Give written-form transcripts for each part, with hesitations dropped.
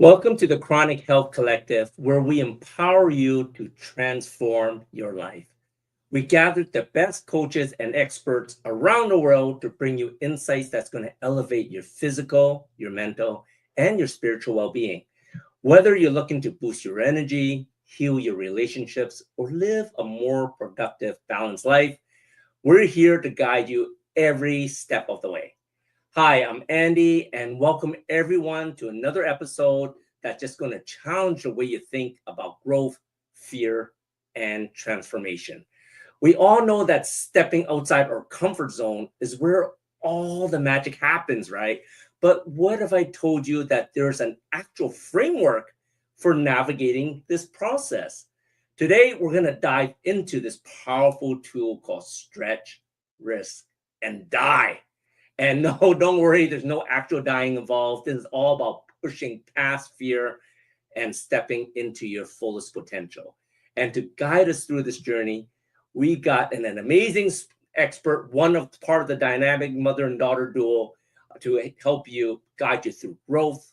Welcome to the Chronic Health Collective, where we empower you to transform your life. We gathered the best coaches and experts around the world to bring you insights that's going to elevate your physical, your mental, and your spiritual well being. Whether you're looking to boost your energy, heal your relationships, or live a more productive, balanced life, we're here to guide you every step of the way. Hi, I'm Andy, and welcome everyone to another episode that's just going to challenge the way you think about growth, fear, and transformation. We all know that stepping outside our comfort zone is where all the magic happens, right? But what if I told you that there's an actual framework for navigating this process? Today, we're going to dive into this powerful tool called stretch, risk, and die. And no, don't worry, there's no actual dying involved. This is all about pushing past fear and stepping into your fullest potential. And to guide us through this journey, we got an amazing expert, part of the dynamic mother and daughter duo to help you guide you through growth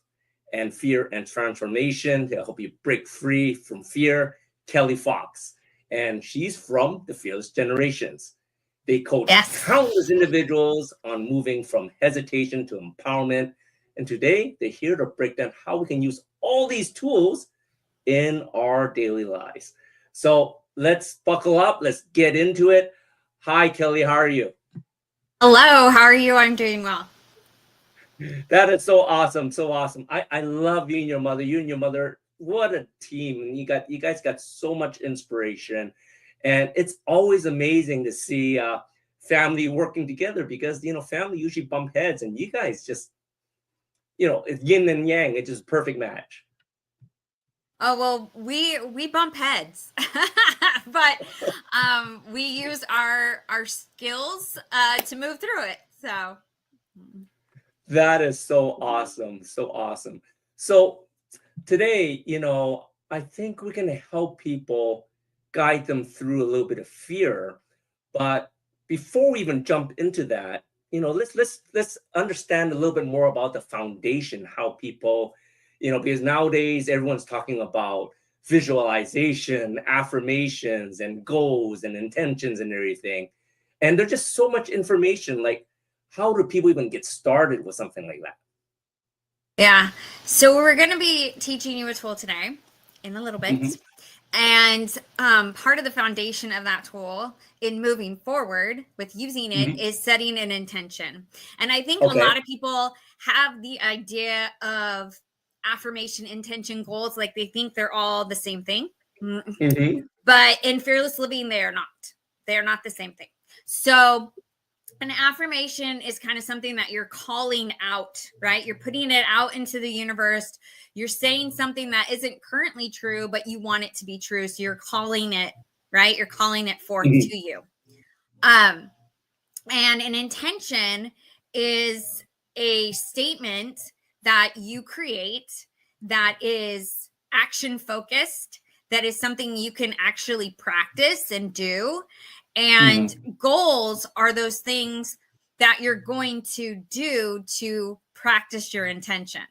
and fear and transformation, to help you break free from fear, Kelly Fox. And she's from the Fearless Generations. They coach countless individuals on moving from hesitation to empowerment. And today, they're here to break down how we can use all these tools in our daily lives. So let's buckle up. Let's get into it. Hi, Kelly. How are you? Hello. How are you? I'm doing well. That is so awesome. So awesome. I love you and your mother. You and your mother, what a team. And you guys got so much inspiration. And it's always amazing to see family working together because, family usually bump heads and you guys just, it's yin and yang. It's just a perfect match. Oh, well, we bump heads, but we use our skills to move through it. So that is so awesome. So awesome. So today, I think we're going to help people guide them through a little bit of fear. But before we even jump into that, let's understand a little bit more about the foundation, how people, because nowadays everyone's talking about visualization, affirmations, and goals and intentions and everything. And there's just so much information. Like, how do people even get started with something like that? Yeah. So we're going to be teaching you a tool today in a little bit. Mm-hmm. And part of the foundation of that tool in moving forward with using it is setting an intention. And I think a lot of people have the idea of affirmation, intention, goals, like they think they're all the same thing. Mm-hmm. But in fearless living, they are not. They are not the same thing. So an affirmation is kind of something that you're calling out, right? You're putting it out into the universe. You're saying something that isn't currently true, but you want it to be true. So you're calling it, right? You're calling it forth to you. And an intention is a statement that you create that is action focused, that is something you can actually practice and do. And goals are those things that you're going to do to practice your intention.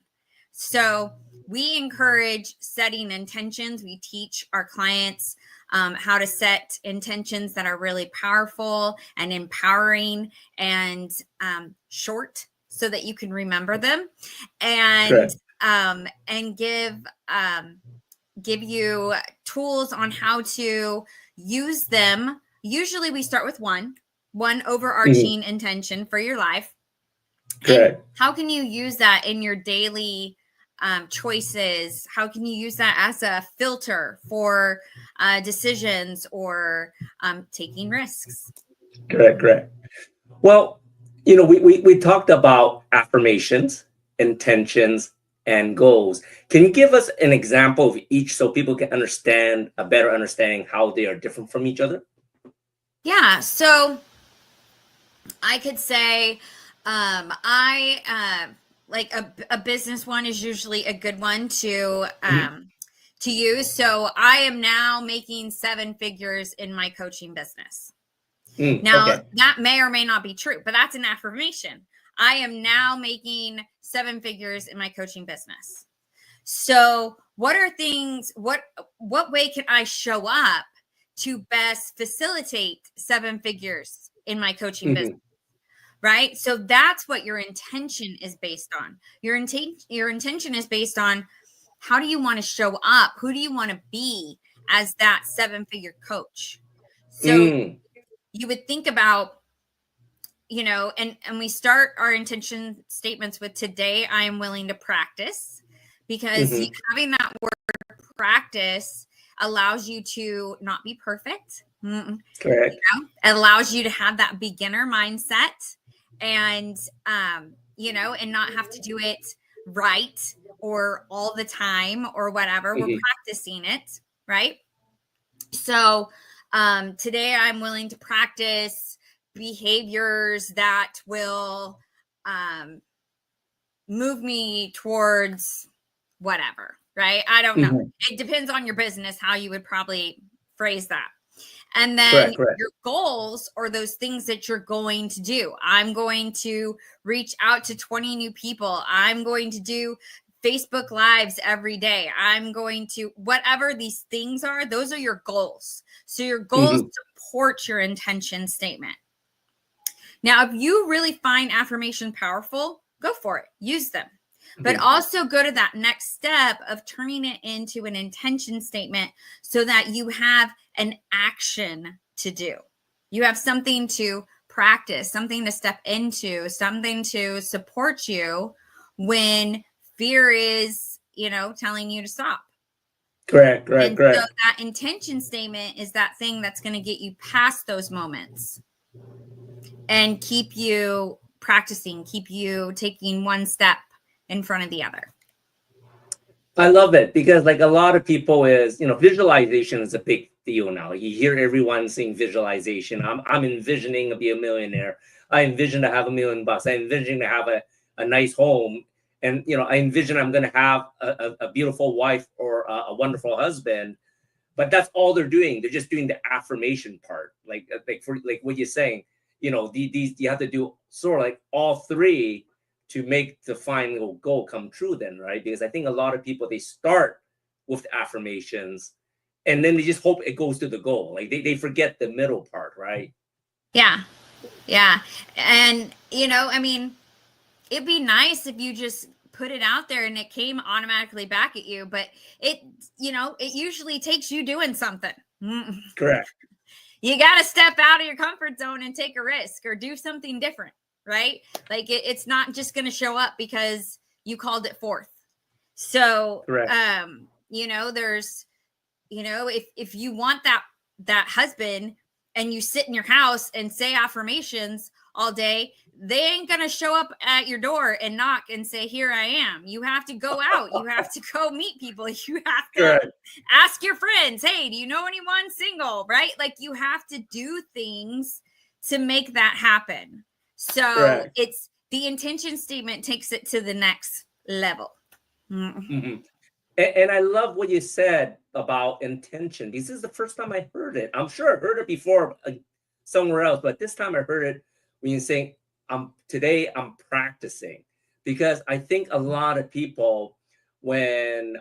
So we encourage setting intentions. We teach our clients how to set intentions that are really powerful and empowering and short so that you can remember them and give you tools on how to use them. Usually we start with one overarching intention for your life. And how can you use that in your daily choices? How can you use that as a filter for decisions or taking risks? Great. Well, we talked about affirmations, intentions, and goals. Can you give us an example of each so people can understand a better understanding how they are different from each other? Yeah, so I could say like a business one is usually a good one to use. So I am now making 7 figures in my coaching business. Now that may or may not be true, but that's an affirmation. I am now making 7 figures in my coaching business. So what are things, what way can I show up to best facilitate 7 figures in my coaching business? Right? So that's what your intention is based on. Your intention is based on, how do you want to show up? Who do you want to be as that 7-figure coach? So you would think about, and we start our intention statements with, today I am willing to practice, because having that word practice allows you to not be perfect. Correct. It allows you to have that beginner mindset, and and not have to do it right or all the time or whatever. We're practicing it, right? So today I'm willing to practice behaviors that will move me towards whatever, right? I don't know. It depends on your business how you would probably phrase that. And then your goals, or those things that you're going to do. I'm going to reach out to 20 new people. I'm going to do Facebook Lives every day. I'm going to, whatever these things are, those are your goals. So your goals support your intention statement. Now, if you really find affirmation powerful, go for it. Use them. But also go to that next step of turning it into an intention statement, so that you have an action to do. You have something to practice, something to step into, something to support you when fear is, telling you to stop. Correct. So that intention statement is that thing that's going to get you past those moments and keep you practicing, keep you taking one step in front of the other. I love it, because like a lot of people is, visualization is a big deal now. You hear everyone saying visualization. I'm envisioning to be a millionaire. I envision to have $1 million. I envision to have a nice home. And, I envision I'm going to have a beautiful wife or a wonderful husband. But that's all they're doing. They're just doing the affirmation part. Like what you're saying, these you have to do sort of like all three to make the final goal come true then, right? Because I think a lot of people, they start with the affirmations and then they just hope it goes to the goal. Like they forget the middle part, right? Yeah. And, it'd be nice if you just put it out there and it came automatically back at you, but it usually takes you doing something. Correct. You got to step out of your comfort zone and take a risk or do something different, right? Like it's not just going to show up because you called it forth. So, Correct. There's, if you want that husband and you sit in your house and say affirmations all day, they ain't going to show up at your door and knock and say, here I am. You have to go out. You have to go meet people. You have to ask your friends, hey, do you know anyone single, right? Like you have to do things to make that happen. So it's the intention statement takes it to the next level. And I love what you said about intention. This is the first time I heard it. I'm sure I heard it before somewhere else, but this time I heard it when you're saying, today I'm practicing. Because I think a lot of people, when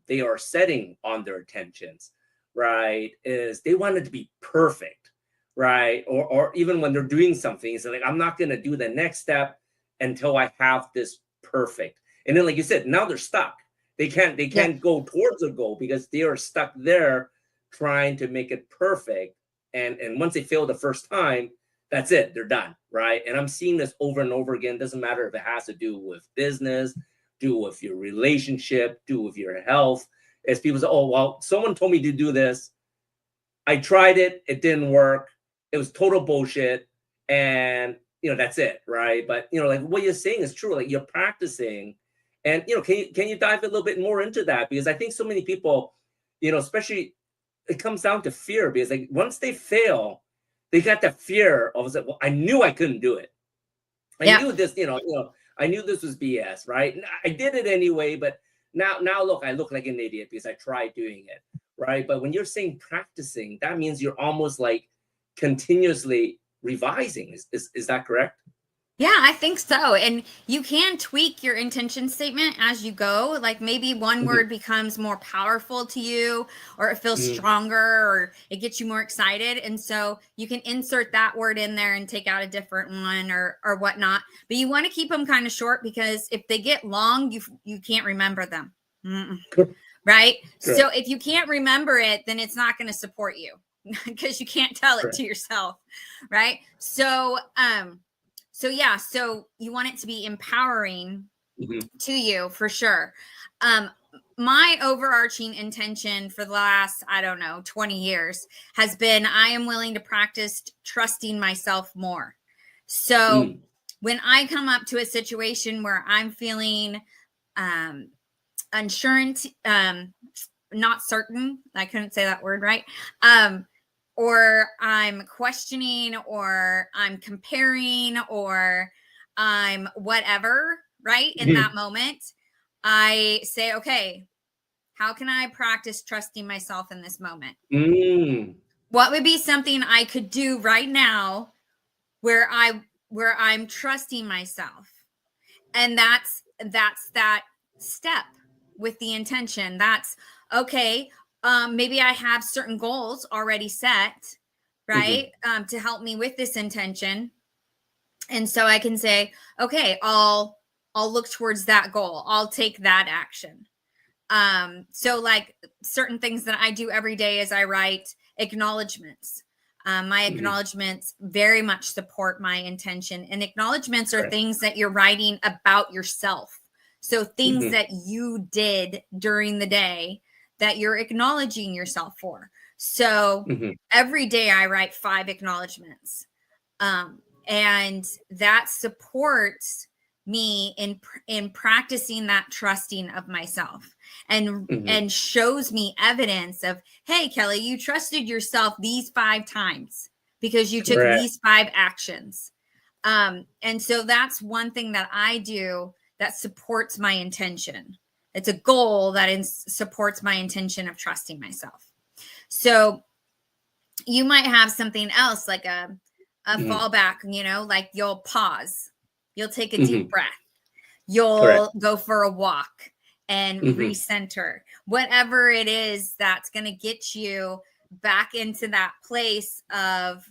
they are setting on their intentions, right, is they want it to be perfect, right? Or even when they're doing something, it's like, I'm not going to do the next step until I have this perfect. And then, like you said, now they're stuck. They can't go towards a goal because they are stuck there trying to make it perfect. And once they fail the first time, that's it. They're done, right? And I'm seeing this over and over again. Doesn't matter if it has to do with business, do with your relationship, do with your health. As people say, oh, well, someone told me to do this. I tried it. It didn't work. It was total bullshit. And, that's it, right? But, like what you're saying is true. Like you're practicing. And, can you dive a little bit more into that? Because I think so many people, especially it comes down to fear, because like once they fail, they got that fear of, well, I knew I couldn't do it. I knew this, I knew this was BS, right? I did it anyway, but now look, I look like an idiot because I tried doing it, right? But when you're saying practicing, that means you're almost like continuously revising. Is that correct? Yeah, I think so. And you can tweak your intention statement as you go. Like maybe one Mhm, word becomes more powerful to you, or it feels mhm, stronger, or it gets you more excited. And so you can insert that word in there and take out a different one or whatnot. But you want to keep them kind of short, because if they get long, you can't remember them. Mm-mm. Right? So correct, if you can't remember it, then it's not going to support you because you can't tell it correct. to yourself. Right? So yeah, so you want it to be empowering Mhm, to you for sure. Um, my overarching intention for the last, I don't know, 20 years has been I am willing to practice trusting myself more. So mm, when I come up to a situation where I'm feeling um, unsure, not certain, I couldn't say that word right. Um, or I'm questioning, or I'm comparing, or I'm whatever, right? In mhm, that moment, I say, okay, how can I practice trusting myself in this moment? mm, What would be something I could do right now where I'm trusting myself? And that's that step with the intention. That's okay. Maybe I have certain goals already set, mhm, right, to help me with this intention, and so I can say, okay, I'll look towards that goal, I'll take that action. So like certain things that I do every day is I write acknowledgments. My mhm, acknowledgments very much support my intention, and acknowledgments are correct, things that you're writing about yourself. So things mhm, that you did during the day that you're acknowledging yourself for. So mhm, every day I write 5 acknowledgments. And that supports me in practicing that trusting of myself, mhm, and shows me evidence of, hey Kelly, you trusted yourself these 5 times because you took correct, these 5 actions. And so that's one thing that I do that supports my intention. It's a goal that supports my intention of trusting myself. So you might have something else like a mhm, fallback, like you'll pause, you'll take a deep mhm, breath, correct, you'll go for a walk and mhm, recenter. Whatever it is that's going to get you back into that place of,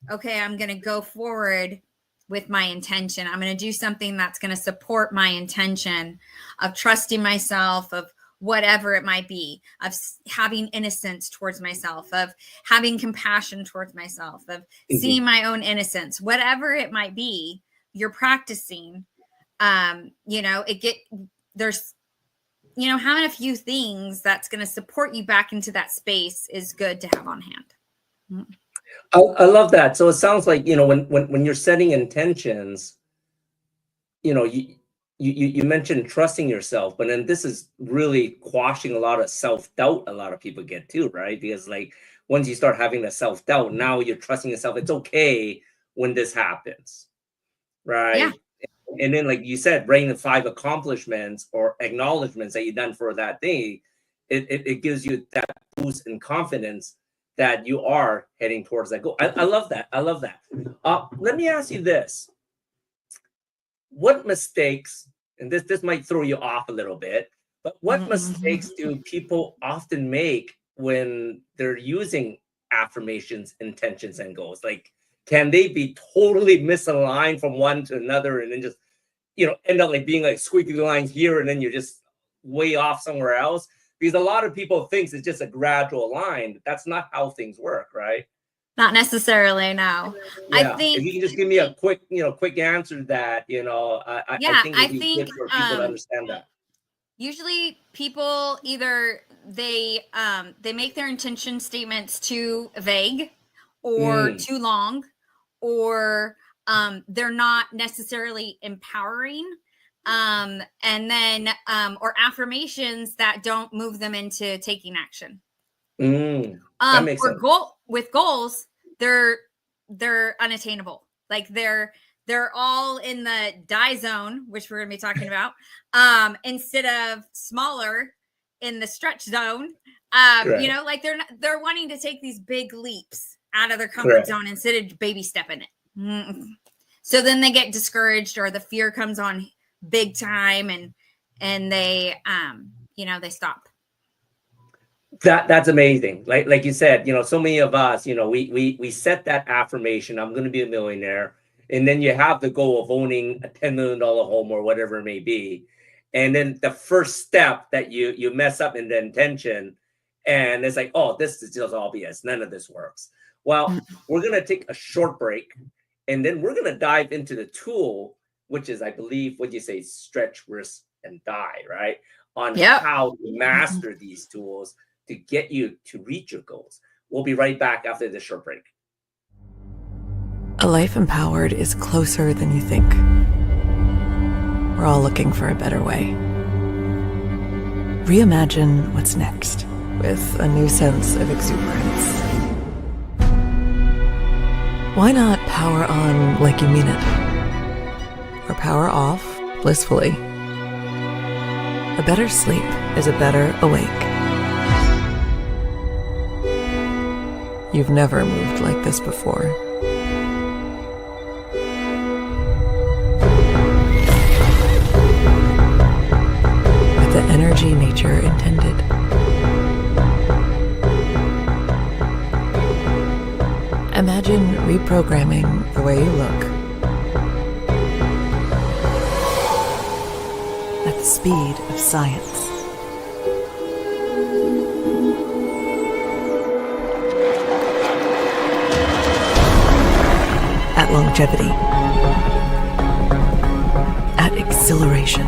okay, I'm going to go forward with my intention. I'm going to do something that's going to support my intention of trusting myself, of whatever it might be, of having innocence towards myself, of having compassion towards myself, of mhm. seeing my own innocence, whatever it might be, you're practicing. It get there's having a few things that's going to support you back into that space is good to have on hand. Mm. I love that. So it sounds like, when you're setting intentions, you mentioned trusting yourself, but then this is really quashing a lot of self-doubt a lot of people get too, right? Because like once you start having the self-doubt, now you're trusting yourself. It's okay when this happens, Yeah. right? And then like you said, writing the 5 accomplishments or acknowledgments that you've done for that day, it gives you that boost in confidence that you are heading towards that goal. I love that. I love that. Let me ask you this: what mistakes, and this might throw you off a little bit, but what mistakes do people often make when they're using affirmations, intentions, and goals? Like, can they be totally misaligned from one to another and then just, end up like being like squeaky lines here and then you're just way off somewhere else? Because a lot of people thinks it's just a gradual line. That's not how things work, right? Not necessarily, no. I Yeah. If think, you can just give me a quick answer to that, I yeah, think I it'll be think good for people to understand that. usually people either they make their intention statements too vague or Mm, too long, or they're not necessarily empowering, and then or affirmations that don't move them into taking action. that makes Or sense. goals, they're unattainable. Like they're all in the die zone, which we're going to be talking about, instead of smaller in the stretch zone. Right. Like they're wanting to take these big leaps out of their comfort Correct. zone instead of baby stepping it. So then they get discouraged, or the fear comes on big time, and they they stop. That's amazing. Like you said, so many of us, we set that affirmation, I'm going to be a millionaire, and then you have the goal of owning a $10 million home or whatever it may be, and then the first step that you mess up in the intention, and it's like, oh, this is just obvious, none of this works. Well, we're going to take a short break, and then we're going to dive into the tool, which is, I believe, what you say, stretch, risk, and die, right? On how to master these tools to get you to reach your goals. We'll be right back after this short break. A life empowered is closer than you think. We're all looking for a better way. Reimagine what's next with a new sense of exuberance. Why not power on like you mean it? Or power off blissfully? A better sleep is a better awake. You've never moved like this before. With the energy nature intended. Imagine reprogramming the way you look at the speed of science. At longevity, at exhilaration.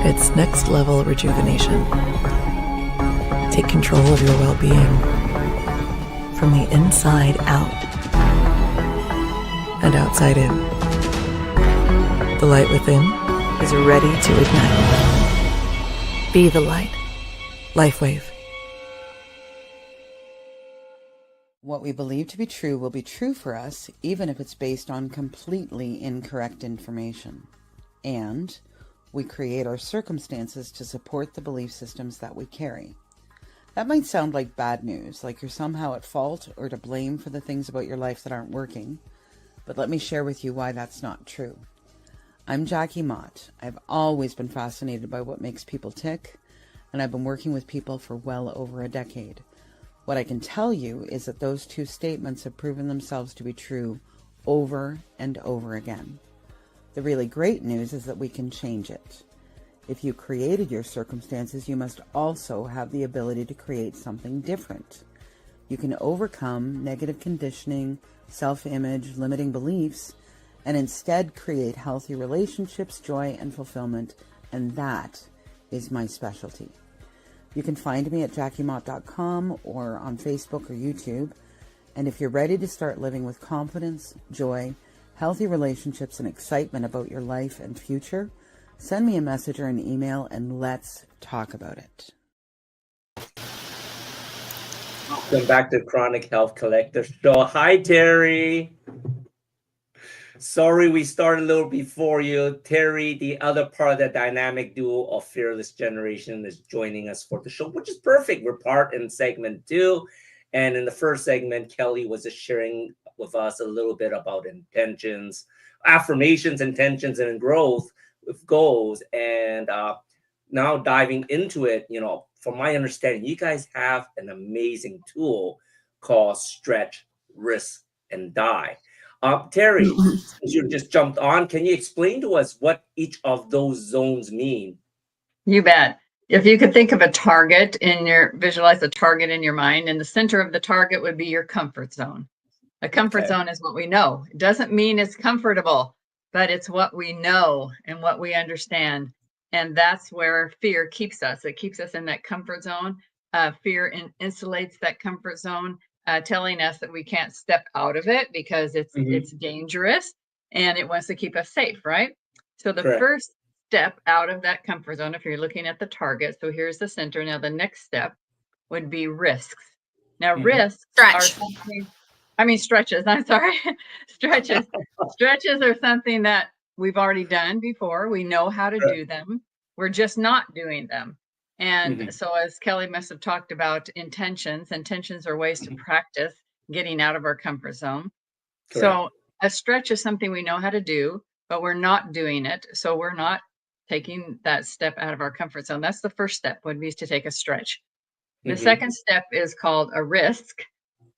It's next level rejuvenation. Take control of your well-being from the inside out and outside in. The light within is ready to ignite. Be the light. LifeWave. What we believe to be true will be true for us, even if it's based on completely incorrect information. And we create our circumstances to support the belief systems that we carry. That might sound like bad news, like you're somehow at fault or to blame for the things about your life that aren't working. But let me share with you why that's not true. I'm Jackie Mott. I've always been fascinated by what makes people tick, and I've been working with people for well over a decade. What I can tell you is that those two statements have proven themselves to be true over and over again. The really great news is that we can change it. If you created your circumstances, you must also have the ability to create something different. You can overcome negative conditioning, self-image, limiting beliefs, and instead create healthy relationships, joy, and fulfillment, and that is my specialty. You can find me at jackiemott.com or on Facebook or YouTube. And if you're ready to start living with confidence, joy, healthy relationships, and excitement about your life and future, send me a message or an email and let's talk about it. Welcome back to Chronic Health Collector Show. Hi, Terry. Sorry we started a little before you. Terry, the other part of the dynamic duo of Fearless Generation, is joining us for the show, which is perfect. We're part in segment 2. And in the first segment, Kelly was just sharing with us a little bit about intentions, affirmations, intentions, and growth with goals. And now diving into it, from my understanding, you guys have an amazing tool called Stretch, Risk, and Die. Terry, since you just jumped on, can you explain to us what each of those zones mean? You bet. If you could think of a target visualize a target in your mind, and the center of the target would be your comfort zone. A comfort zone is what we know. It doesn't mean it's comfortable, but it's what we know and what we understand. And that's where fear keeps us. It keeps us in that comfort zone. Fear insulates that comfort zone, telling us that we can't step out of it because it's dangerous, and it wants to keep us safe, right? So the first step out of that comfort zone, if you're looking at the target, so here's the center. Now the next step would be risks. Now risks are something, stretches. I'm sorry, stretches. Stretches are something that we've already done before. We know how to do them. We're just not doing them. And so as Kelly must have talked about intentions are ways to practice getting out of our comfort zone. Correct. So a stretch is something we know how to do, but we're not doing it. So we're not taking that step out of our comfort zone. That's the first step, would be to take a stretch. The second step is called a risk.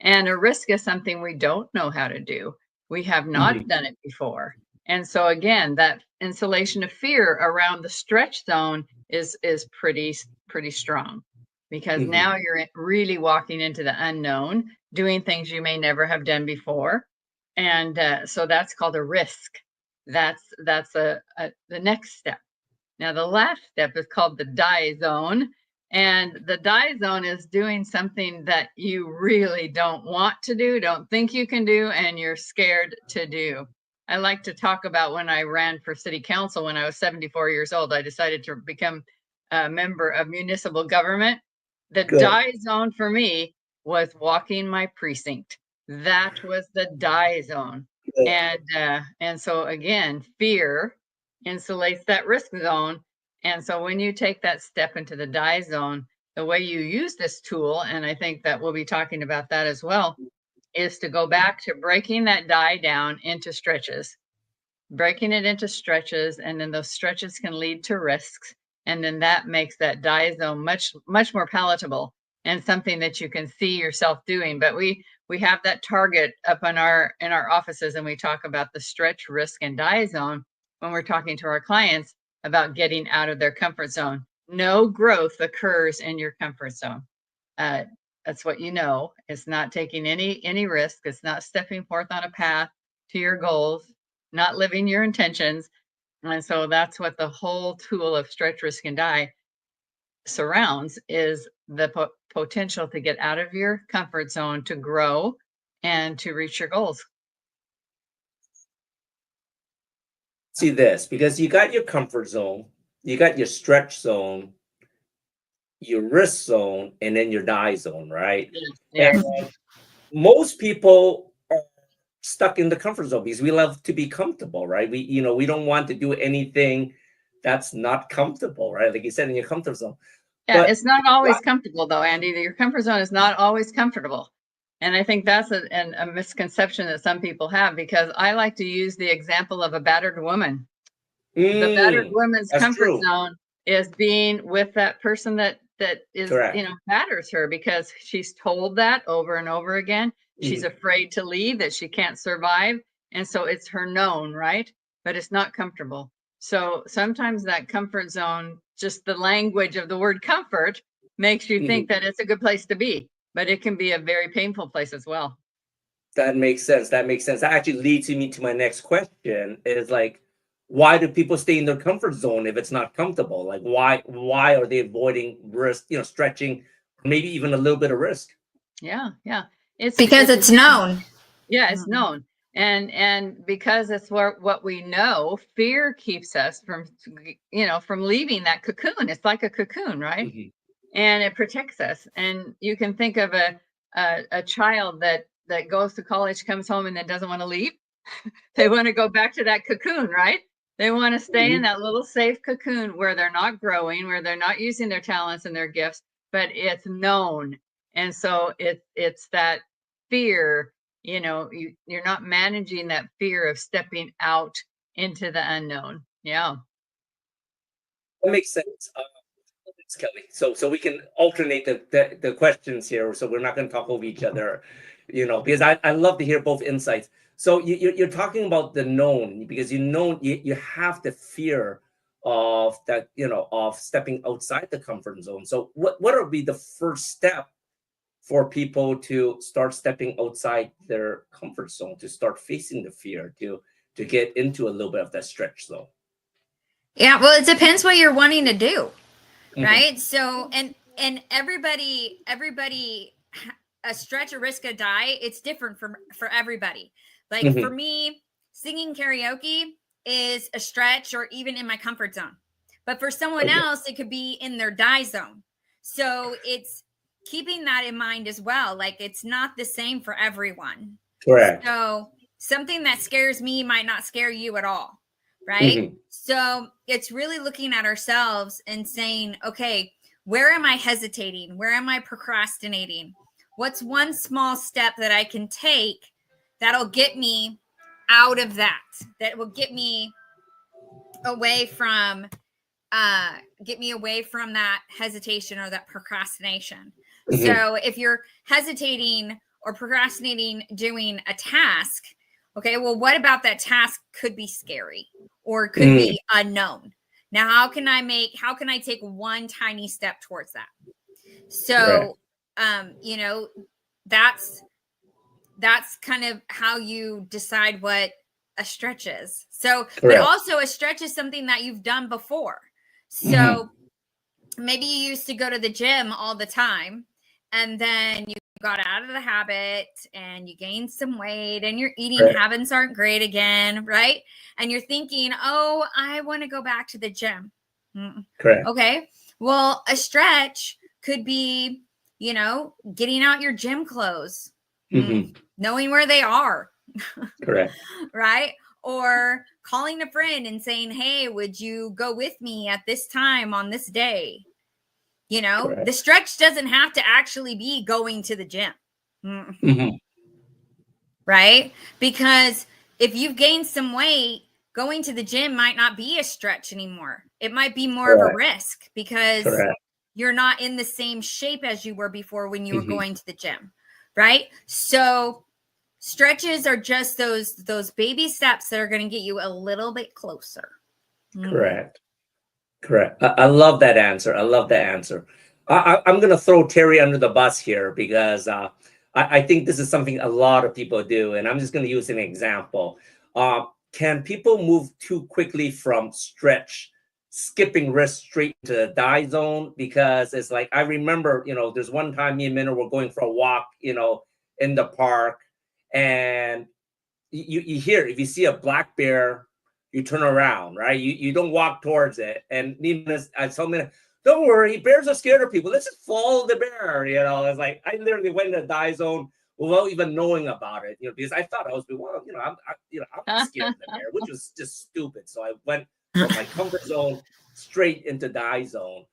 And a risk is something we don't know how to do. We have not done it before. And so again, that insulation of fear around the stretch zone is pretty strong, because now you're really walking into the unknown, doing things you may never have done before. And so that's called a risk. That's the next step. Now, the last step is called the die zone. And the die zone is doing something that you really don't want to do, don't think you can do, and you're scared to do. I like to talk about when I ran for city council when I was 74 years old. I decided to become a member of municipal government. The die zone for me was walking my precinct. That was the die zone. And so again, fear insulates that risk zone. And so when you take that step into the die zone, the way you use this tool, and I think that we'll be talking about that as well, is to go back to breaking that die down into stretches, breaking it into stretches, and then those stretches can lead to risks. And then that makes that die zone much more palatable and something that you can see yourself doing. But we have that target up in our offices, and we talk about the stretch, risk, and die zone when we're talking to our clients about getting out of their comfort zone. No growth occurs in your comfort zone. That's what you know. It's not taking any risk. It's not stepping forth on a path to your goals, not living your intentions. And so that's what the whole tool of stretch, risk, and die surrounds, is the potential to get out of your comfort zone, to grow, and to reach your goals. See this, because you got your comfort zone, you got your stretch zone, your risk zone, and then your die zone, right? Yeah. And most people are stuck in the comfort zone because we love to be comfortable, right? We don't want to do anything that's not comfortable, right? Like you said, in your comfort zone. Yeah, But it's not always comfortable though, Andy. Your comfort zone is not always comfortable. And I think that's a misconception that some people have, because I like to use the example of a battered woman. The battered woman's comfort zone is being with that person that is, correct. batters her, because she's told that over and over again. She's afraid to leave, that she can't survive. And so it's her known, right? But it's not comfortable. So sometimes that comfort zone, just the language of the word comfort, makes you think that it's a good place to be, but it can be a very painful place as well. That makes sense. That actually leads me to my next question, is like, why do people stay in their comfort zone if it's not comfortable? Like, why are they avoiding risk, stretching, maybe even a little bit of risk? Yeah. It's because it's known. Yeah, it's known. And because it's what we know, fear keeps us from leaving that cocoon. It's like a cocoon, right? And it protects us. And you can think of a child that goes to college, comes home, and then doesn't want to leave. They want to go back to that cocoon, right? They want to stay in that little safe cocoon where they're not growing, where they're not using their talents and their gifts, but it's known. And so it's that fear, you're not managing that fear of stepping out into the unknown. Yeah. That makes sense. Thanks, Kelly. So we can alternate the questions here, so we're not going to talk over each other, because I love to hear both insights. So you're talking about the known, because you have the fear of that, of stepping outside the comfort zone. So what would be the first step for people to start stepping outside their comfort zone, to start facing the fear, to get into a little bit of that stretch zone? Yeah, well, it depends what you're wanting to do, right? So, and everybody, a stretch, a risk, a die, it's different for everybody. Like for me, singing karaoke is a stretch or even in my comfort zone. But for someone else, it could be in their die zone. So it's keeping that in mind as well. Like it's not the same for everyone. Correct. So something that scares me might not scare you at all. Right. So it's really looking at ourselves and saying, okay, where am I hesitating? Where am I procrastinating? What's one small step that I can take that'll get me out of that will get me away from that hesitation or that procrastination. Mhm. So if you're hesitating or procrastinating doing a task, okay, well, what about that task could be scary or could be unknown? Now, how can I take one tiny step towards that? So, you know, that's kind of how you decide what a stretch is. So, but also a stretch is something that you've done before. So maybe you used to go to the gym all the time and then you got out of the habit and you gained some weight and your eating habits aren't great again, right? And you're thinking, oh, I want to go back to the gym. Correct. Okay. Well, a stretch could be, you know, getting out your gym clothes, knowing where they are. Correct. Right? Or calling a friend and saying, hey, would you go with me at this time on this day? You know, the stretch doesn't have to actually be going to the gym. Right? Because if you've gained some weight, going to the gym might not be a stretch anymore. It might be more of a risk because you're not in the same shape as you were before when you were going to the gym. Right? So stretches are just those baby steps that are going to get you a little bit closer. Correct. I love that answer. I'm going to throw Terry under the bus here because I think this is something a lot of people do. And I'm just going to use an example. Can people move too quickly from stretch, skipping wrist straight to the die zone? Because it's like, I remember, you know, there's one time me and Minna were going for a walk, you know, in the park. And you hear, if you see a black bear, you turn around, right? You don't walk towards it. And I told me, don't worry, bears are scared of people. Let's just follow the bear. You know, it's like I literally went in the die zone without even knowing about it. You know, because I thought I was, well, you know, I'm not scared of the bear, which was just stupid. So I went from my comfort zone straight into die zone.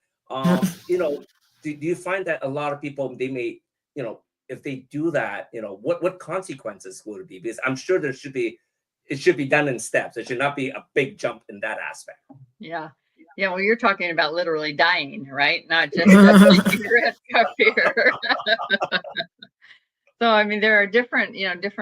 You know, do you find that a lot of people, they may, you know, if they do that, you know, what consequences would it be? Because I'm sure it should be done in steps. It should not be a big jump in that aspect. Yeah. Well, you're talking about literally dying, right? Not just taking risk of fear. So, I mean, there are different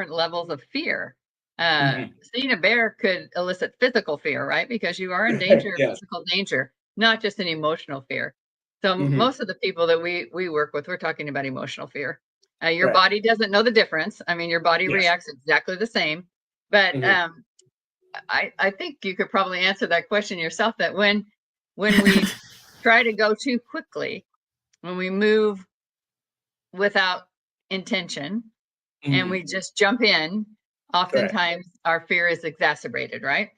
levels of fear. Seeing a bear could elicit physical fear, right? Because you are in danger, physical danger, not just an emotional fear. So most of the people that we work with, we're talking about emotional fear. Your body doesn't know the difference. I mean, your body reacts exactly the same. But I think you could probably answer that question yourself, that when we try to go too quickly, when we move without intention and we just jump in, oftentimes our fear is exacerbated, right?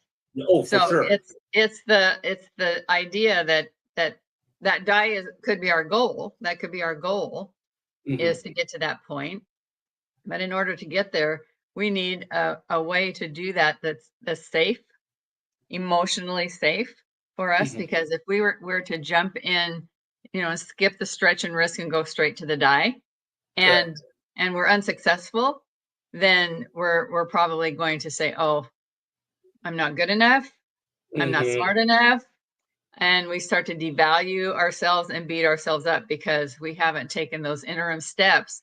Oh, for sure. It's the idea that die could be our goal. That could be our goal, is to get to that point. But in order to get there, we need a way to do that that's safe, emotionally safe for us. Because if we were to jump in, you know, skip the stretch and risk and go straight to the die, and we're unsuccessful, then we're probably going to say, oh, I'm not good enough, I'm not smart enough. And we start to devalue ourselves and beat ourselves up because we haven't taken those interim steps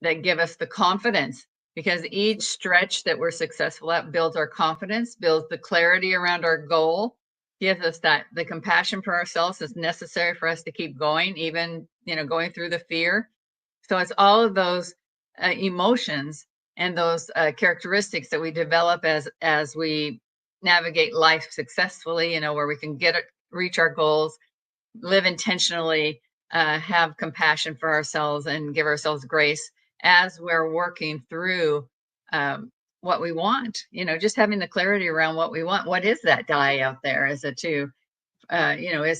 that give us the confidence. Because each stretch that we're successful at builds our confidence, builds the clarity around our goal, gives us the compassion for ourselves that's necessary for us to keep going, even, you know, going through the fear. So it's all of those emotions and those characteristics that we develop as we navigate life successfully, you know, where we can reach our goals, live intentionally, have compassion for ourselves, and give ourselves grace as we're working through what we want. You know, just having the clarity around what we want. What is that die out there? Is it to, you know,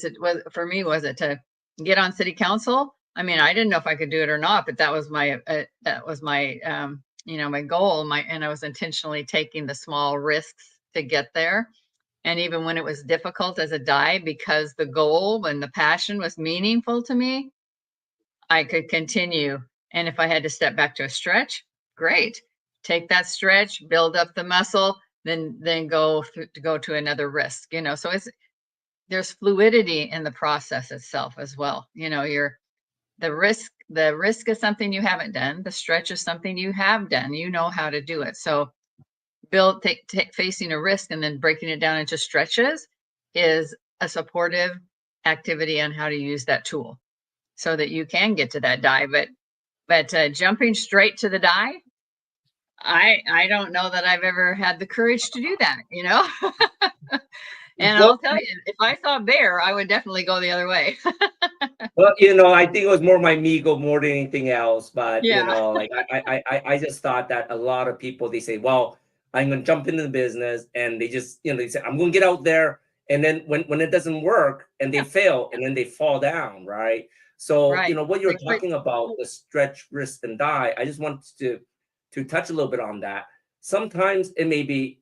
for me, was it to get on city council? I mean, I didn't know if I could do it or not, but that was my you know, my goal. And I was intentionally taking the small risks to get there. And even when it was difficult as a die, because the goal and the passion was meaningful to me, I could continue. And if I had to step back to a stretch, great. Take that stretch, build up the muscle, than go to another risk, you know. So there's fluidity in the process itself as well. You know, the risk is something you haven't done. The stretch is something you have done. You know how to do it. So facing a risk and then breaking it down into stretches is a supportive activity on how to use that tool so that you can get to that die. But jumping straight to the die, I don't know that I've ever had the courage to do that, you know. And I'll tell you, if I saw a bear, I would definitely go the other way. Well, you know, I think it was more my ego more than anything else. But you Yeah. know, like I just thought that a lot of people, they say, "Well, I'm gonna jump into the business," and they just, you know, they say, "I'm gonna get out there," and then when it doesn't work and they fail and then they fall down, right? So you Right. know what you're They quit. talking about, the stretch, risk, and die. I just want to touch a little bit on that. Sometimes it may be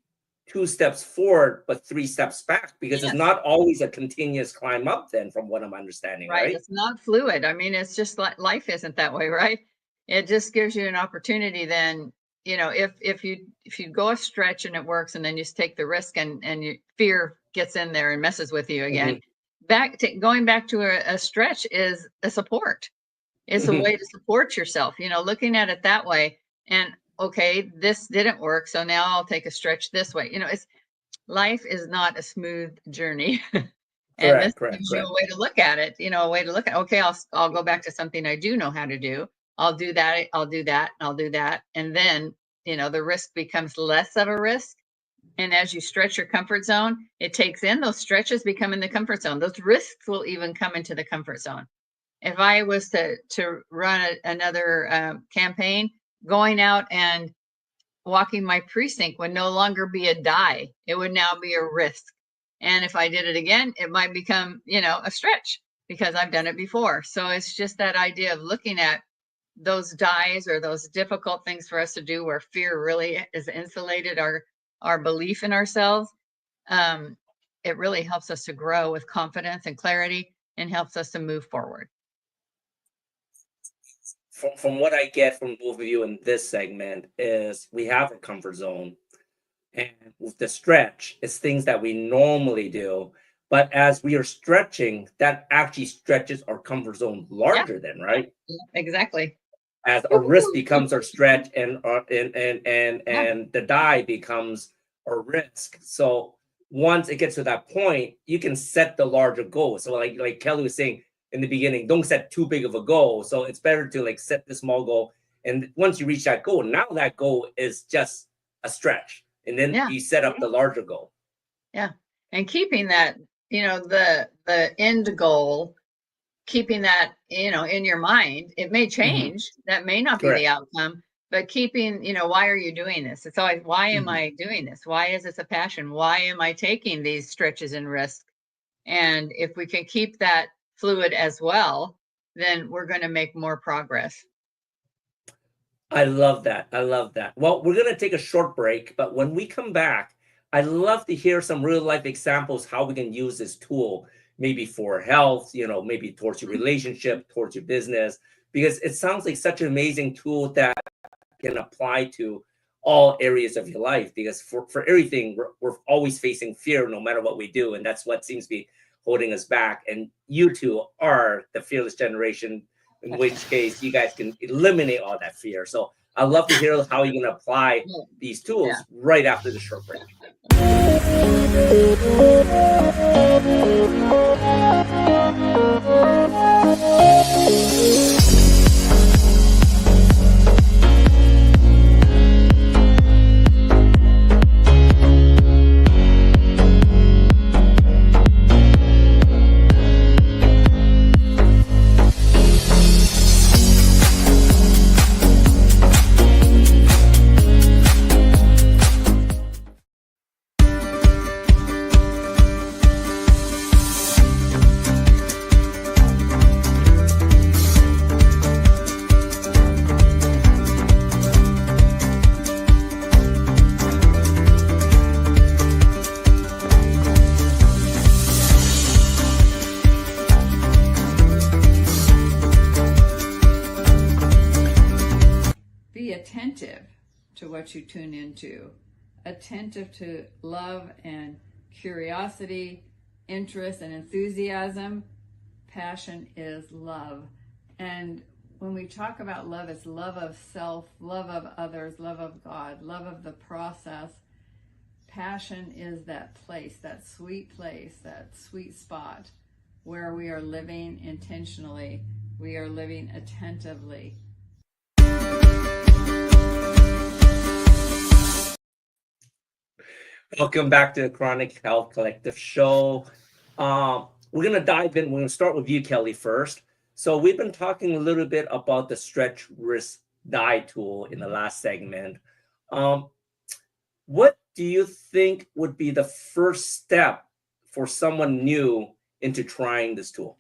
2 steps forward, but 3 steps back, because it's Yes. not always a continuous climb up. Then, from what I'm understanding, Right. right? It's not fluid. I mean, it's just like life isn't that way, right? It just gives you an opportunity then, you know, if you go a stretch and it works and then you just take the risk and your fear gets in there and messes with you again. Going back to a stretch is a support. It's a way to support yourself, you know, looking at it that way. And okay, this didn't work, so now I'll take a stretch this way. You know, life is not a smooth journey. And this Correct. gives you a way to look at it, you know, a way to look at, okay, I'll go back to something I do know how to do. I'll do that, I'll do that, I'll do that. And then, you know, the risk becomes less of a risk. And as you stretch your comfort zone, it takes in those stretches become in the comfort zone. Those risks will even come into the comfort zone. If I was to run another campaign, going out and walking my precinct would no longer be a die. It would now be a risk. And if I did it again, it might become, you know, a stretch because I've done it before. So it's just that idea of looking at those dies or those difficult things for us to do where fear really is insulated our belief in ourselves. It really helps us to grow with confidence and clarity and helps us to move forward. From what I get from both of you in this segment is we have a comfort zone, and with the stretch, it's things that we normally do. But as we are stretching, that actually stretches our comfort zone larger than, right? Exactly. As our risk becomes our stretch and Yeah. and the die becomes our risk. So once it gets to that point, you can set the larger goal. So like Kelly was saying in the beginning, don't set too big of a goal. So it's better to like set the small goal. And once you reach that goal, now that goal is just a stretch. And then Yeah. you set up the larger goal. Yeah. And keeping that, you know, the end goal, keeping that, you know, in your mind, it may change. That may not be Correct. the outcome, but keeping, you know, why are you doing this? It's always, why am I doing this? Why is this a passion? Why am I taking these stretches and risks? And if we can keep that fluid as well, then we're going to make more progress. I love that. I love that. Well, we're going to take a short break, but when we come back, I'd love to hear some real life examples how we can use this tool, maybe for health, you know, maybe towards your relationship, towards your business, because it sounds like such an amazing tool that can apply to all areas of your life. Because for everything, we're always facing fear no matter what we do. And that's what seems to be holding us back. And you two are the fearless generation, in which case you guys can eliminate all that fear. So I'd love to hear how you can apply these tools right after the short break. Be attentive to what you tune into. attentive to love and curiosity, interest and enthusiasm. Passion is love. And when we talk about love, it's love of self, love of others, love of God, love of the process. Passion is that place, that sweet spot where we are living intentionally, we are living attentively. Welcome back to the Chronic Health Collective show. We're going to dive in. We're going to start with you, Kelly, first. So we've been talking a little bit about the stretch, risk, die tool in the last segment. What do you think would be the first step for someone new into trying this tool?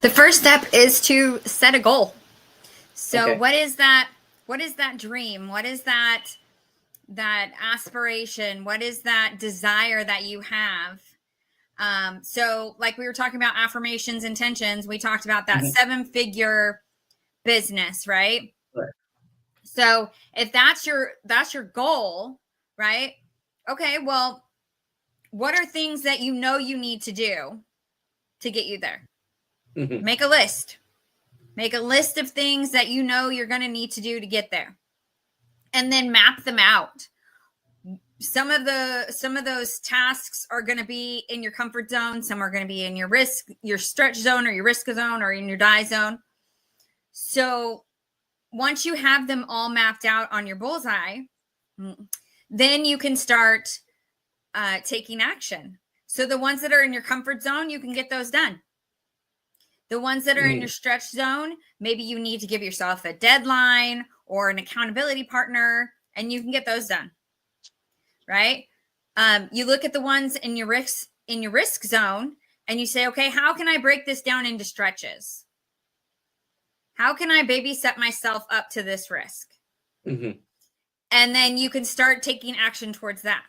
The first step is to set a goal. So Okay. what is that dream? What is that aspiration? What is that desire that you have? So like we were talking about affirmations, intentions, we talked about that 7-figure business, right? Right. So if that's your goal, right? Okay, well, what are things that you know you need to do to get you there? Make a list. Make a list of things that you know you're going to need to do to get there. And then map them out. Some of those tasks are going to be in your comfort zone. Some are going to be in your stretch zone, or your risk zone, or in your die zone. So once you have them all mapped out on your bullseye, then you can start taking action. So the ones that are in your comfort zone, you can get those done. The ones that are in your stretch zone, maybe you need to give yourself a deadline or an accountability partner, and you can get those done. Right? You look at the ones in your risk zone, and you say, okay, how can I break this down into stretches? How can I baby set myself up to this risk? And then you can start taking action towards that.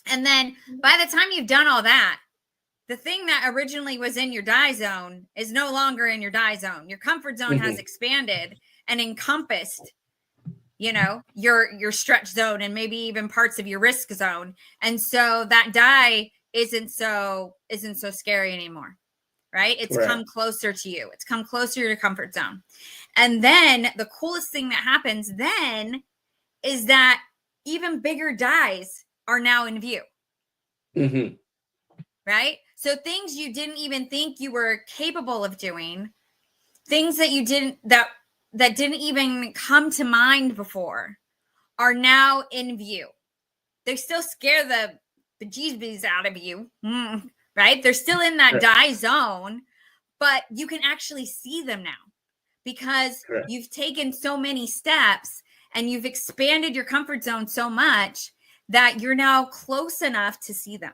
And then by the time you've done all that, the thing that originally was in your die zone is no longer in your die zone. Your comfort zone has expanded and encompassed, your stretch zone and maybe even parts of your risk zone. And so that die isn't so scary anymore, right? It's come closer to you. It's come closer to your comfort zone. And then the coolest thing that happens then is that even bigger dies are now in view. Right? So things you didn't even think you were capable of doing, things that you didn't, that didn't even come to mind before, are now in view. They still scare the bejeebies out of you, right? They're still in that die zone, but you can actually see them now because you've taken so many steps and you've expanded your comfort zone so much that you're now close enough to see them.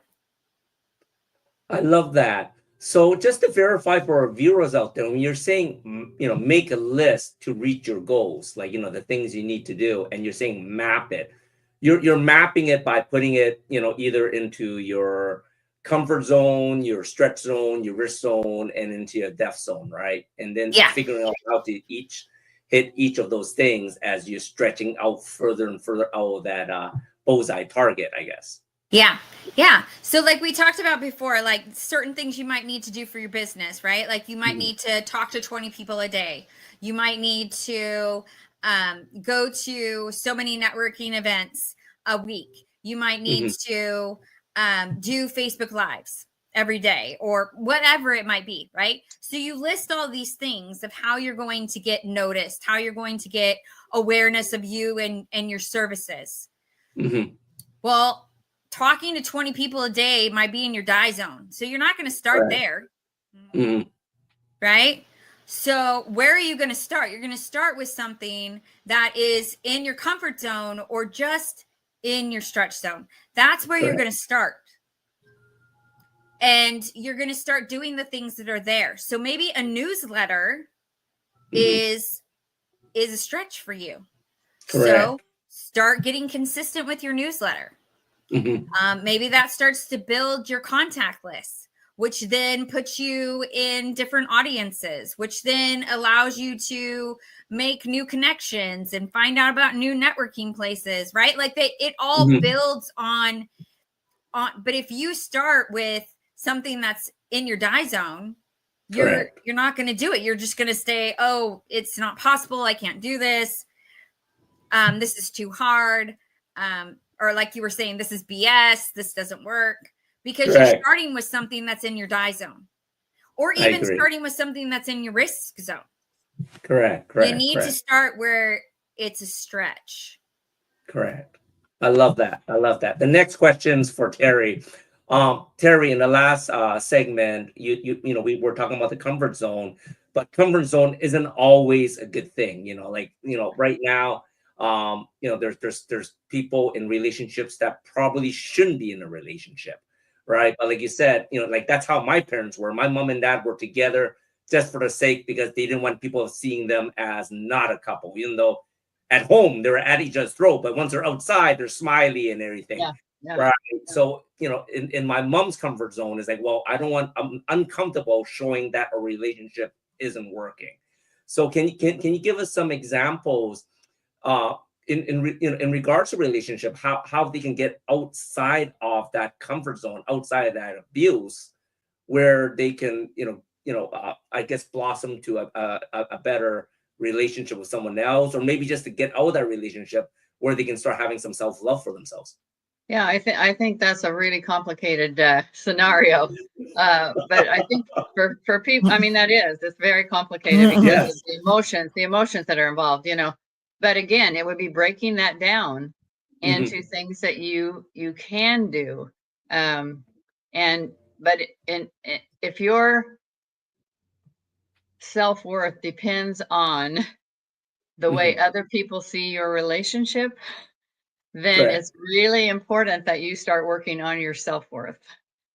I love that. So just to verify for our viewers out there, when you're saying, make a list to reach your goals, like, the things you need to do, and you're saying map it, you're mapping it by putting it, either into your comfort zone, your stretch zone, your risk zone, and into your death zone, right? And then figuring out how to hit each of those things as you're stretching out further and further out of that bullseye target, I guess. Yeah. So like we talked about before, like certain things you might need to do for your business, right? Like you might need to talk to 20 people a day. You might need to go to so many networking events a week. You might need to do Facebook Lives every day or whatever it might be, right? So you list all these things of how you're going to get noticed, how you're going to get awareness of you and your services. Well, talking to 20 people a day might be in your die zone. So you're not going to start there. Right? So where are you going to start? You're going to start with something that is in your comfort zone or just in your stretch zone. That's where you're going to start. And you're going to start doing the things that are there. So maybe a newsletter is a stretch for you. So start getting consistent with your newsletter. Maybe that starts to build your contact list. which then puts you in different audiences, which then allows you to make new connections and find out about new networking places, right? Like it all builds on, but if you start with something that's in your die zone, you're not going to do it. You're just going to stay, oh, it's not possible. I can't do this. This is too hard. Or like you were saying, this is BS. This doesn't work, because you're starting with something that's in your die zone, or even starting with something that's in your risk zone. Correct. You need to start where it's a stretch. Correct. I love that. The next question's for Terry. Terry, in the last segment, you know, we were talking about the comfort zone, but comfort zone isn't always a good thing. You know, like, you know, right now, you know, there's people in relationships that probably shouldn't be in a relationship, right? But like you said, you know, like that's how my parents were. My mom and dad were together just for the sake, because they didn't want people seeing them as not a couple, even though at home they were at each other's throat, but once they're outside, they're smiley and everything. Right. So, you know, in my mom's comfort zone is like, well, I'm uncomfortable showing that a relationship isn't working. So can you give us some examples in regards to relationship, how they can get outside of that comfort zone, outside of that abuse, where they can, I guess, blossom to a better relationship with someone else, or maybe just to get out of that relationship where they can start having some self-love for themselves. Yeah, I think that's a really complicated scenario, but I think for people, I mean, it's very complicated because of the emotions that are involved, you know. But again, it would be breaking that down into things that you can do, if your self-worth depends on the way other people see your relationship, then it's really important that you start working on your self-worth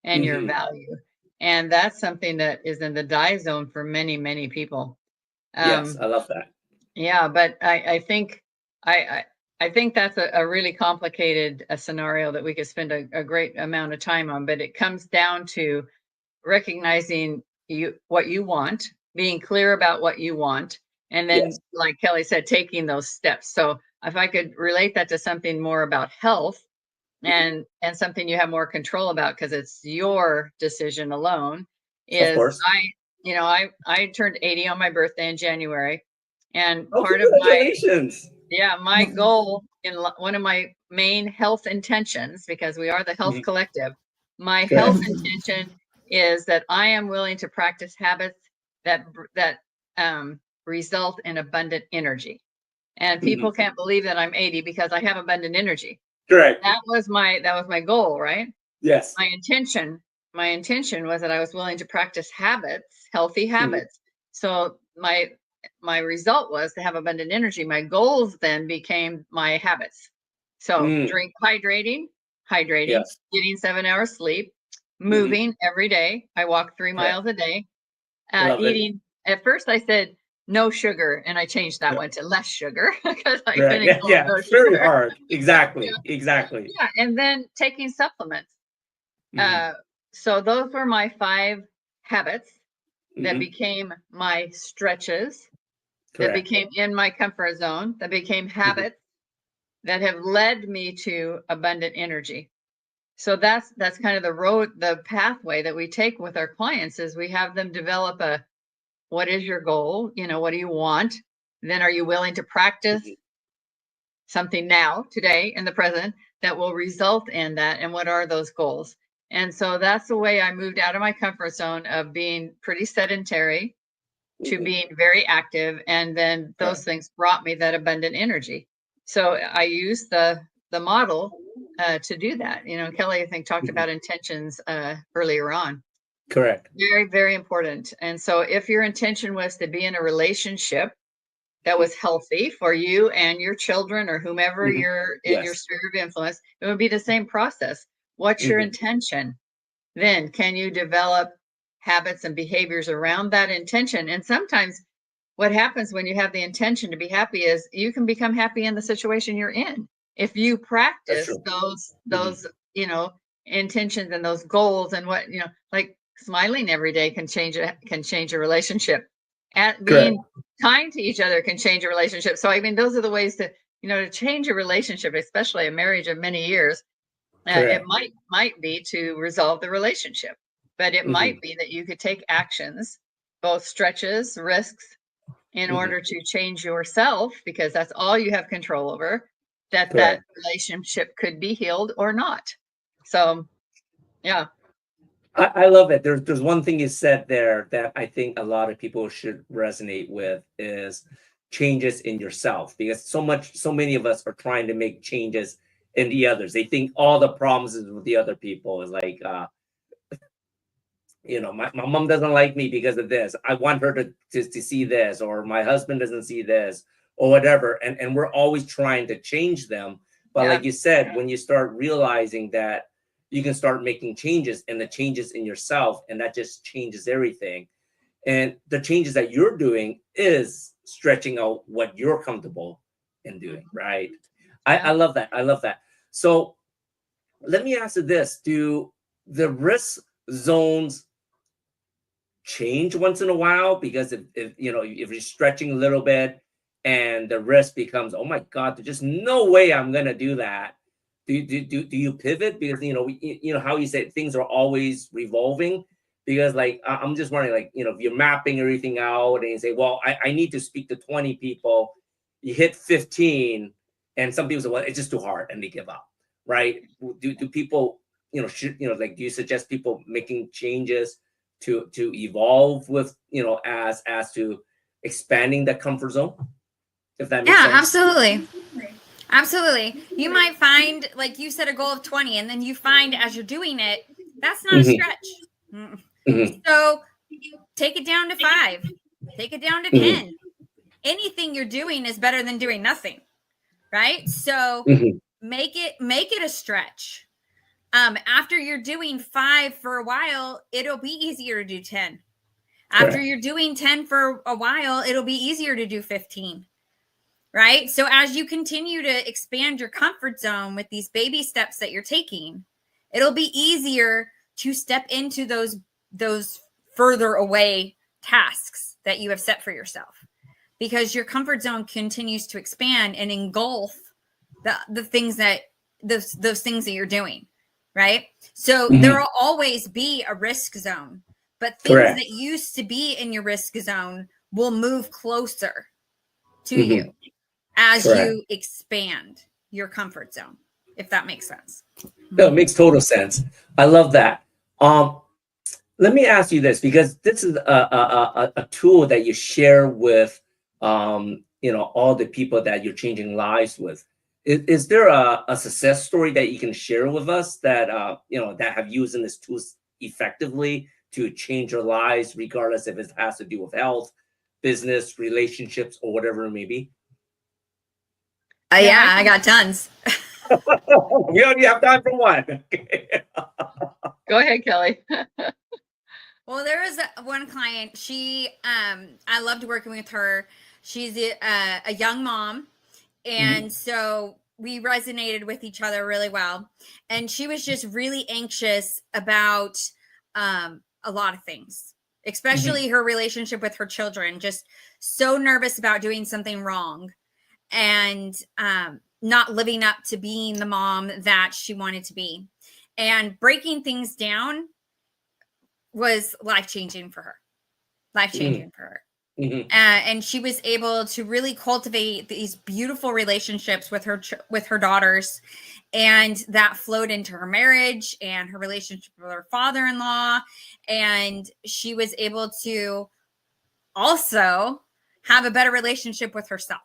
and your value. And that's something that is in the die zone for many, many people. Yes, I love that. Yeah, but I think that's a really complicated scenario that we could spend a great amount of time on. But it comes down to recognizing what you want, being clear about what you want, and then, like Kelly said, taking those steps. So if I could relate that to something more about health and something you have more control about because it's your decision alone, Of course. I turned 80 on my birthday in January, and part of my goal in one of my main health intentions, because we are the health collective, my health intention is that I am willing to practice habits that result in abundant energy. And people can't believe that I'm 80 because I have abundant energy. Correct. That was my goal, right? Yes. My intention was that I was willing to practice habits, healthy habits. So my result was to have abundant energy. My goals then became my habits. So hydrating, getting 7 hours sleep, moving every day. I walk 3 miles a day, eating. At first I said no sugar, and I changed that one to less sugar because I couldn't go no it's very sugar. hard. Exactly. Yeah, and then taking supplements. So those were my 5 habits that became my stretches, that became in my comfort zone, that became habits that have led me to abundant energy. So that's kind of the pathway that we take with our clients, is we have them develop what is your goal? You know, what do you want? Then are you willing to practice something now, today, in the present, that will result in that? And what are those goals? And so that's the way I moved out of my comfort zone of being pretty sedentary to being very active. And then those things brought me that abundant energy. So I used the model to do that. You know, Kelly, I think, talked about intentions earlier on. Correct. Very, very important. And so if your intention was to be in a relationship that was healthy for you and your children or whomever you're in your sphere of influence, it would be the same process. What's your intention? Then can you develop habits and behaviors around that intention? And sometimes what happens when you have the intention to be happy is you can become happy in the situation you're in. If you practice those, intentions and those goals and what, like Smiling every day can change a relationship. At being kind to each other can change a relationship. So I mean, those are the ways to, to change a relationship, especially a marriage of many years. It might be to resolve the relationship, but it might be that you could take actions, both stretches, risks, in order to change yourself, because that's all you have control over, that relationship could be healed or not. So, yeah. I love it. There's one thing you said there that I think a lot of people should resonate with is changes in yourself, because so many of us are trying to make changes in the others. They think all the problems is with the other people. Is like, my mom doesn't like me because of this. I want her to see this, or my husband doesn't see this, or whatever. And we're always trying to change them. But like you said, when you start realizing that you can start making changes, and the changes in yourself, and that just changes everything. And the changes that you're doing is stretching out what you're comfortable in doing, right? I love that. I love that. So let me ask you this. Do the risk zones change once in a while? Because if you're stretching a little bit and the risk becomes, oh my God, there's just no way I'm gonna do that. Do you pivot? Because how you say things are always revolving. Because like I'm just wondering, like, if you're mapping everything out and you say, well, I need to speak to 20 people, you hit 15, and some people say, well, it's just too hard, and they give up, right? Do people, like, do you suggest people making changes to evolve with, as to expanding that comfort zone, if that makes sense? Absolutely. You might find, like you set a goal of 20, and then you find as you're doing it, that's not a stretch. So take it down to 5, take it down to 10. Anything you're doing is better than doing nothing, right? So make it a stretch. After you're doing 5 for a while, it'll be easier to do 10. After you're doing 10 for a while, it'll be easier to do 15. Right? So as you continue to expand your comfort zone with these baby steps that you're taking, it'll be easier to step into those further away tasks that you have set for yourself, because your comfort zone continues to expand and engulf the things that those things that you're doing. Right? So there will always be a risk zone, but things that used to be in your risk zone will move closer to you as you expand your comfort zone, if that makes sense. No, it makes total sense. I love that. Let me ask you this, because this is a tool that you share with all the people that you're changing lives with. Is there a success story that you can share with us that that have used this tool effectively to change your lives, regardless if it has to do with health, business, relationships, or whatever it may be? I got tons. We only have time for one. Go ahead, Kelly. Well, there was one client. She, I loved working with her. She's a young mom, and so we resonated with each other really well. And she was just really anxious about a lot of things, especially her relationship with her children. Just so nervous about doing something wrong, and not living up to being the mom that she wanted to be. And breaking things down was life-changing for her. And she was able to really cultivate these beautiful relationships with her daughters, and that flowed into her marriage and her relationship with her father-in-law. And she was able to also have a better relationship with herself.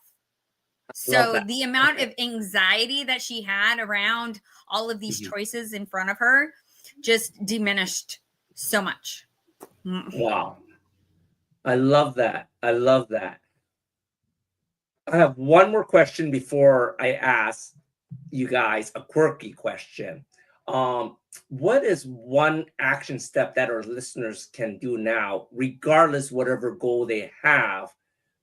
So the amount of anxiety that she had around all of these choices in front of her just diminished so much. Wow. I love that. I love that. I have one more question before I ask you guys a quirky question. What is one action step that our listeners can do now, regardless whatever goal they have,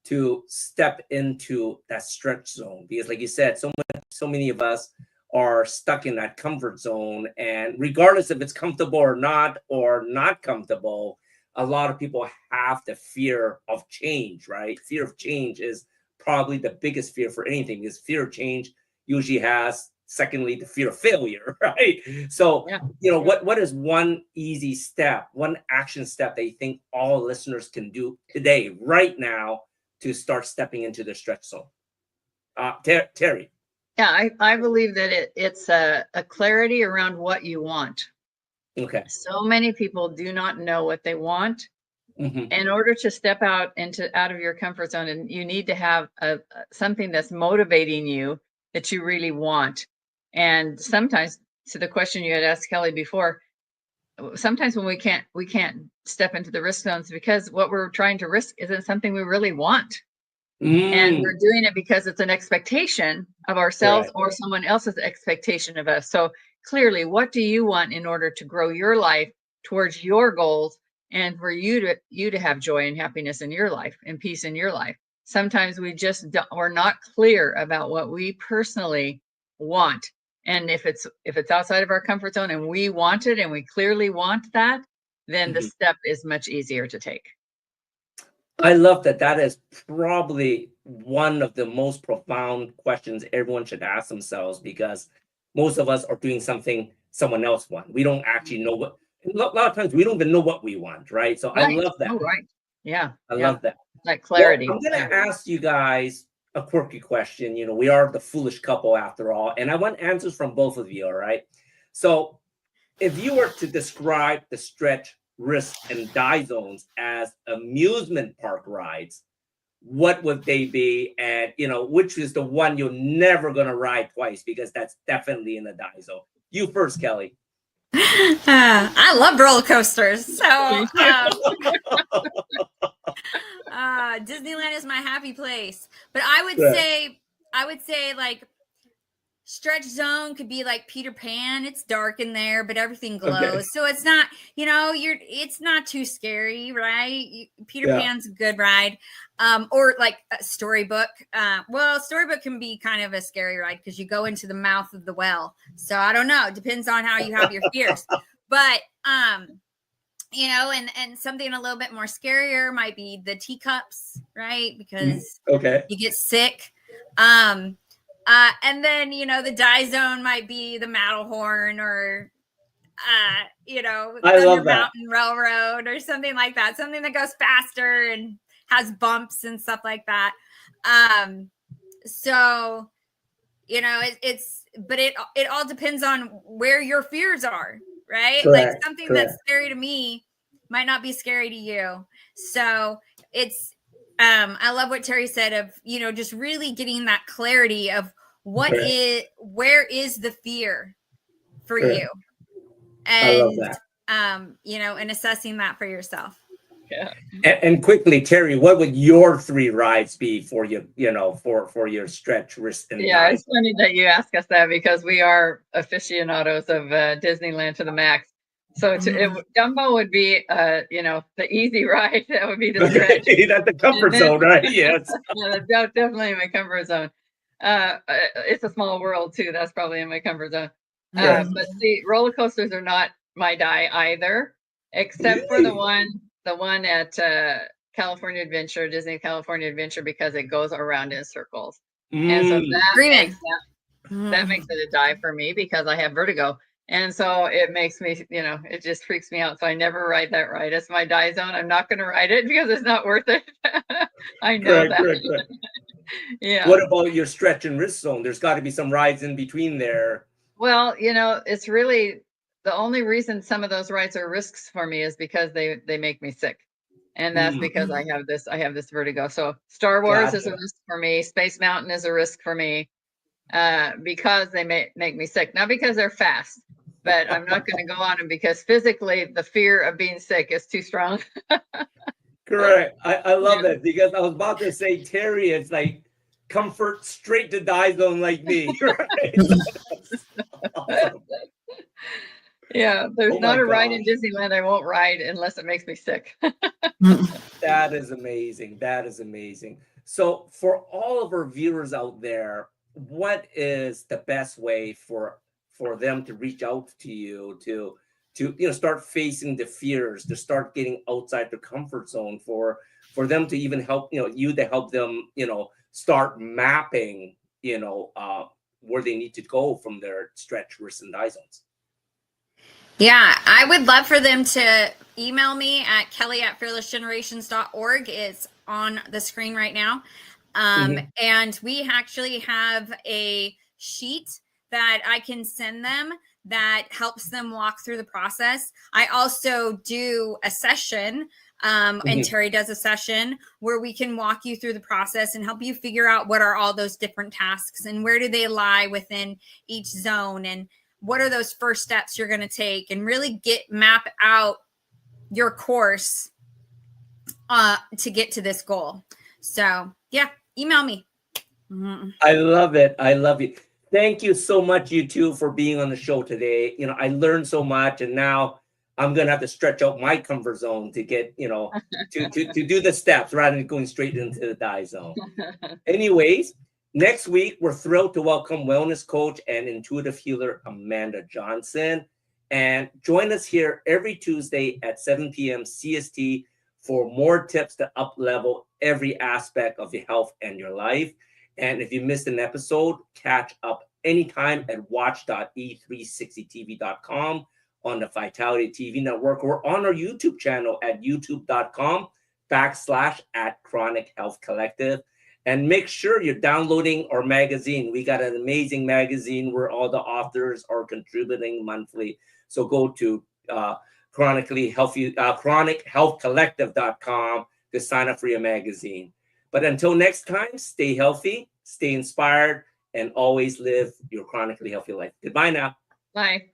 to step into that stretch zone? Because like you said, so many of us are stuck in that comfort zone. And regardless if it's comfortable or not comfortable, a lot of people have the fear of change, right? Fear of change is probably the biggest fear for anything, because fear of change usually has, secondly, the fear of failure, right? So, what is one easy step, one action step that you think all listeners can do today, right now, to start stepping into the stretch zone? Terry. Yeah, I believe that it's a clarity around what you want. Okay. So many people do not know what they want. Mm-hmm. In order to step out of your comfort zone, and you need to have something that's motivating you that you really want. And sometimes, to the question you had asked Kelly before, sometimes when we can't step into the risk zones because what we're trying to risk isn't something we really want. And we're doing it because it's an expectation of ourselves or someone else's expectation of us. So clearly, what do you want in order to grow your life towards your goals and for you to have joy and happiness in your life and peace in your life? Sometimes we're not clear about what we personally want. And if it's outside of our comfort zone and we want it and we clearly want that, then the step is much easier to take. I love that. That is probably one of the most profound questions everyone should ask themselves, because most of us are doing something someone else wants. We don't actually know what, a lot of times we don't even know what we want, right? So I love that. Oh, right. Yeah. I love that. That clarity. Well, I'm going to ask you guys a quirky question. We are the foolish couple after all, and I want answers from both of you, all right? So if you were to describe the stretch, risk, and die zones as amusement park rides, what would they be? And which is the one you're never gonna ride twice, because that's definitely in the die zone. You first, Kelly. I love roller coasters, so Disneyland is my happy place. But I would say like stretch zone could be like Peter Pan. It's dark in there, but everything glows. Okay. So it's not, it's not too scary, right? Peter Pan's a good ride. Or like a Storybook. Storybook can be kind of a scary ride because you go into the mouth of the well. So I don't know. It depends on how you have your fears. But and something a little bit more scarier might be the teacups, right? Because you get sick. And then, the die zone might be the Matterhorn or, Thunder Mountain Railroad or something like that. Something that goes faster and has bumps and stuff like that. So, it all depends on where your fears are, right? Correct, like something that's scary to me might not be scary to you. So it's, I love what Terry said of, just really getting that clarity of where is the fear for you, and I love that. And assessing that for yourself. Yeah. And quickly, Terry, what would your 3 rides be for you, for your stretch, risk, and die? It's funny that you ask us that, because we are aficionados of Disneyland to the max. So Dumbo would be, the easy ride. That would be the stretch. That's the comfort zone, right? Yes. That's definitely in my comfort zone. It's a Small World too. That's probably in my comfort zone. But the roller coasters are not my die either, except for the one at California Adventure, Disney California Adventure, because it goes around in circles. And so that makes it a die for me, because I have vertigo. And so it makes me, it just freaks me out. So I never ride that ride. It's my die zone. I'm not going to ride it because it's not worth it. I know that. Correct. Yeah. What about your stretch and risk zone? There's got to be some rides in between there. Well, it's really the only reason some of those rides are risks for me is because they make me sick. And that's because I have this vertigo. So Star Wars is a risk for me. Space Mountain is a risk for me, because they make me sick. Not because they're fast, but I'm not going to go on them because physically the fear of being sick is too strong. Correct. I love that, because I was about to say, Terry, it's like comfort straight to die zone like me. Right? Awesome. Yeah, there's not a ride in Disneyland I won't ride unless it makes me sick. That is amazing. So for all of our viewers out there, what is the best way for them to reach out to you to start facing the fears, to start getting outside their comfort zone, for them to even help you to help them start mapping where they need to go from their stretch, risk, and die zones? Yeah, I would love for them to email me at kelly@fearlessgenerations.org. It's on the screen right now. And we actually have a sheet that I can send them that helps them walk through the process. I also do a session, and Terry does a session where we can walk you through the process and help you figure out what are all those different tasks and where do they lie within each zone, and what are those first steps you're going to take, and really map out your course to get to this goal. So yeah, email me. I love it. I love it. Thank you so much, you two, for being on the show today. I learned so much, and now I'm going to have to stretch out my comfort zone to get, to do the steps rather than going straight into the die zone. Anyways, next week, we're thrilled to welcome wellness coach and intuitive healer Amanda Johnson. And join us here every Tuesday at 7 p.m. CST for more tips to up-level every aspect of your health and your life. And if you missed an episode, catch up anytime at watch.e360tv.com, on the Vitality TV network, or on our YouTube channel at youtube.com/@Chronic Health Collective. And make sure you're downloading our magazine. We got an amazing magazine where all the authors are contributing monthly. So go to chronichealthcollective.com to sign up for your magazine. But until next time, stay healthy, stay inspired, and always live your chronically healthy life. Goodbye now. Bye.